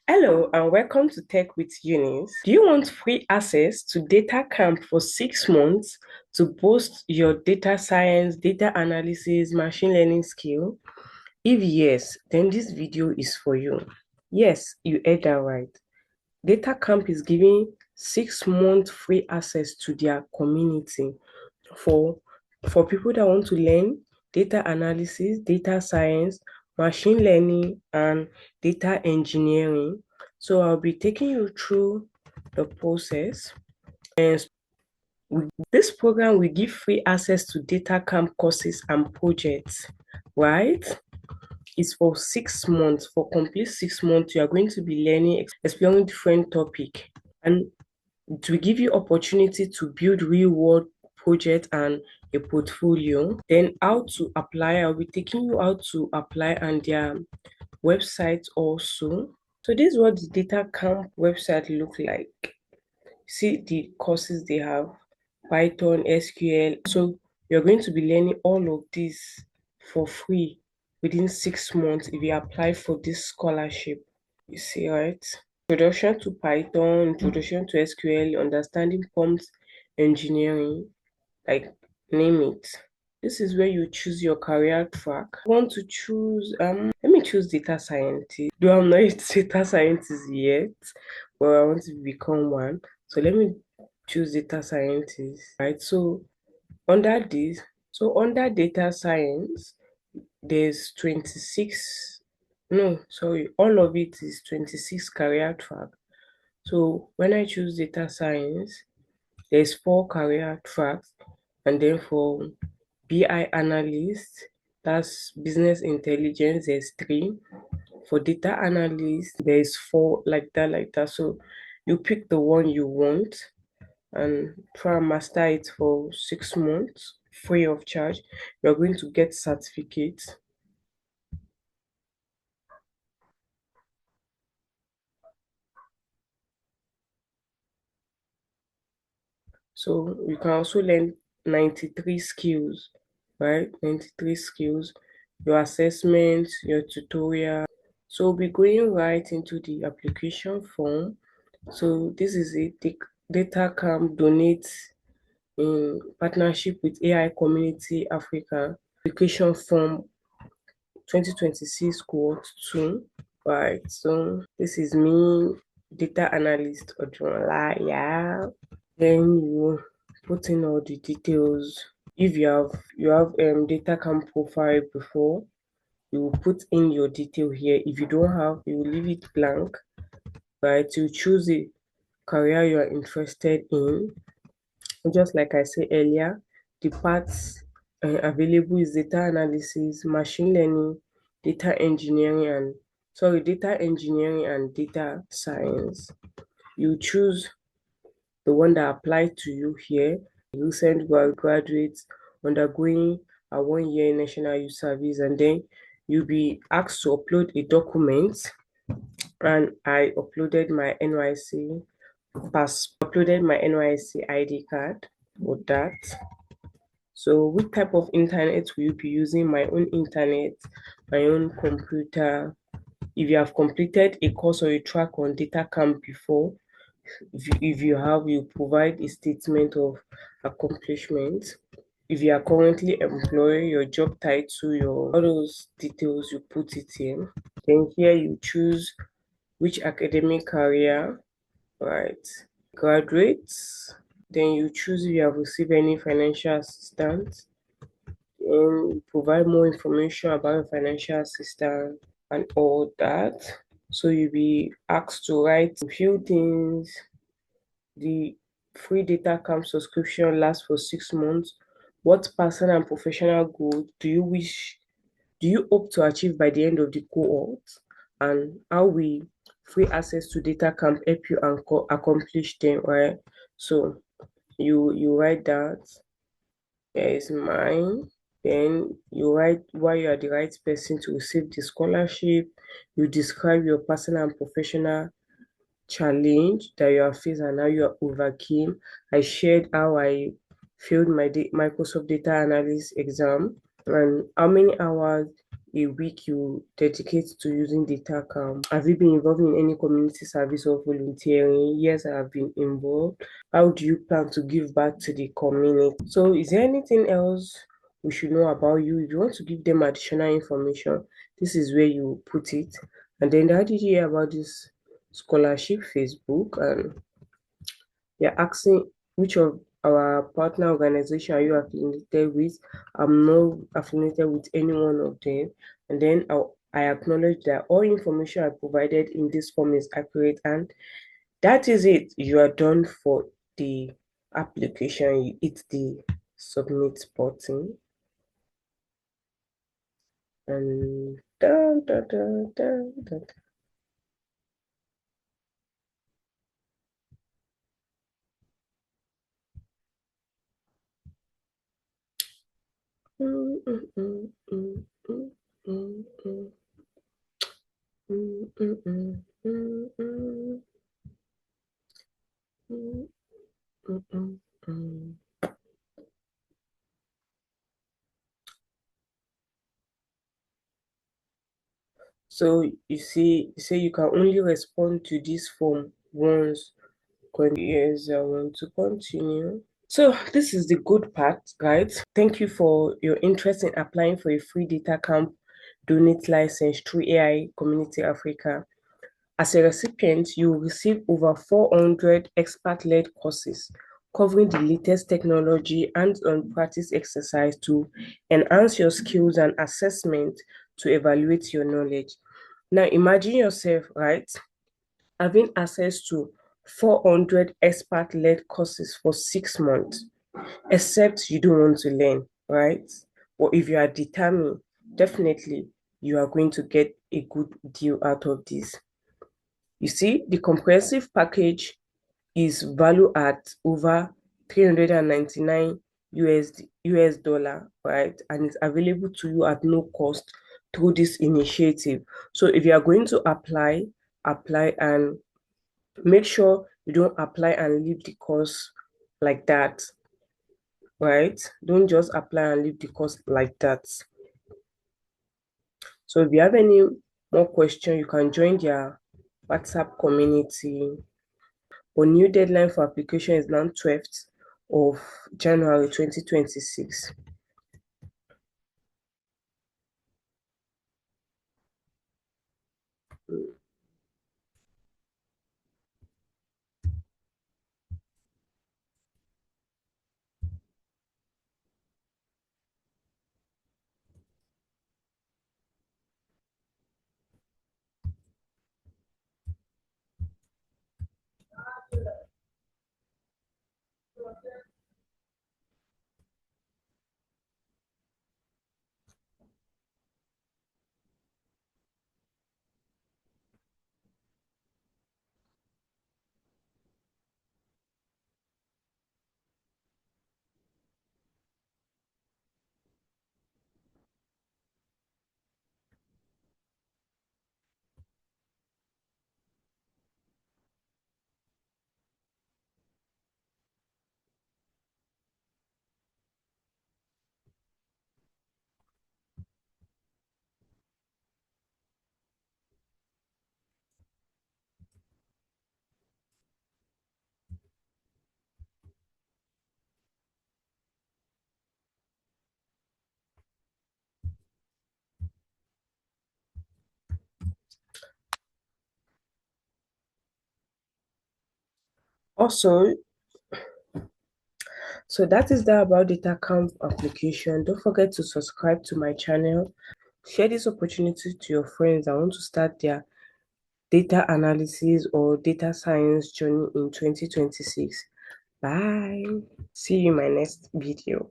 Hello and welcome to Tech with Eunice. Do you want free access to DataCamp for 6 months to boost your data science, data analysis, machine learning skill? If yes, then this video is for you. Yes, you heard that right. DataCamp is giving 6 months free access to their community for people that want to learn data analysis, data science, machine learning, and data engineering. So I'll be taking you through the process. And this program will give free access to data camp courses and projects, right? It's for 6 months. For complete 6 months, you are going to be learning, exploring different topics. And to give you opportunity to build real world project and a portfolio. Then how to apply, I'll be taking you how to apply and their website also. So this is what the data camp website look like. See the courses they have: Python, SQL. So you're going to be learning all of this for free within 6 months if you apply for this scholarship. You see, right? Introduction to Python, introduction to SQL, understanding prompt engineering, like name it. This is where you choose your career track. I want to choose let me choose data scientist. Though I'm not a data scientist yet, but I want to become one. So let me choose data scientist. Right. So under this, under data science, there's 26, no, sorry, all of it is 26 career track. So when I choose data science, there's 4 career tracks, and then for BI analyst, that's business intelligence, there's 3. For data analyst, there's 4, like that, like that. So you pick the one you want and try and master it for 6 months free of charge. You're going to get certificates. So you can also learn 93 skills, right? 93 skills, your assessments, your tutorial. So we'll be going right into the application form. So this is a DataCamp donate in partnership with AI Community Africa. Application form 2026 cohort 2. Right. So this is me, data analyst Ojunola. Yeah. Then you put in all the details. If you have data camp profile before, you will put in your detail here. If you don't have, you will leave it blank. Right, you choose a career you are interested in. Just like I said earlier, the parts available is data analysis, machine learning, data engineering and data science. You choose the one that applies to you here. Recent graduates undergoing a 1 year national youth service, and then you'll be asked to upload a document. And I uploaded my NYC ID card for that. So which type of internet will you be using? My own internet, my own computer. If you have completed a course or a track on DataCamp before, if you have, you provide a statement of accomplishment. If you are currently employed, your job title, your all those details, you put it in. Then here you choose which academic career, right? Graduates. Then you choose if you have received any financial assistance. And provide more information about financial assistance and all that. So you'll be asked to write a few things. The free data camp subscription lasts for 6 months. What personal and professional goals do you hope to achieve by the end of the cohort? And how will free access to data camp help you accomplish them, right? So you write that. Here is mine. Then you write why you are the right person to receive the scholarship. You describe your personal and professional challenge that you have faced and how you have overcame. I shared how I failed my Microsoft Data Analyst exam and how many hours a week you dedicate to using DataCamp? Have you been involved in any community service or volunteering? Yes, I have been involved. How do you plan to give back to the community? So, is there anything else we should know about you? If you want to give them additional information, this is where you put it. And then, how did you hear about this scholarship Facebook? And they're asking which of our partner organization are you affiliated with? I'm not affiliated with any one of them. And then I acknowledge that all information I provided in this form is accurate, and that is it. You are done for the application. You hit the submit button, and dun, dun, dun, dun, dun. Mm, mm, mm, mm, mm, mm, mm, mm, mm, mm, mm, mm, mm, mm, mm, mm. So you see, you say you can only respond to this form once. Yes, I want to continue. So this is the good part, right? Thank you for your interest in applying for a free data camp donate license through AI Community Africa. As a recipient, you will receive over 400 expert-led courses covering the latest technology and on practice exercise to enhance your skills and assessment to evaluate your knowledge. Now imagine yourself, right, having access to 400 expert-led courses for 6 months, except you don't want to learn, right? Or if you are determined, definitely you are going to get a good deal out of this. You see, the comprehensive package is valued at over 399 US dollar, right? And it's available to you at no cost through this initiative. So if you are going to apply and make sure you don't apply and leave the course like that, right? Don't just apply and leave the course like that. So if you have any more questions, you can join their WhatsApp community. But new deadline for application is now 12th of January 2026. Also, so that is that about data camp application. Don't forget to subscribe to my channel. Share this opportunity to your friends that want to start their data analysis or data science journey in 2026. Bye. See you in my next video.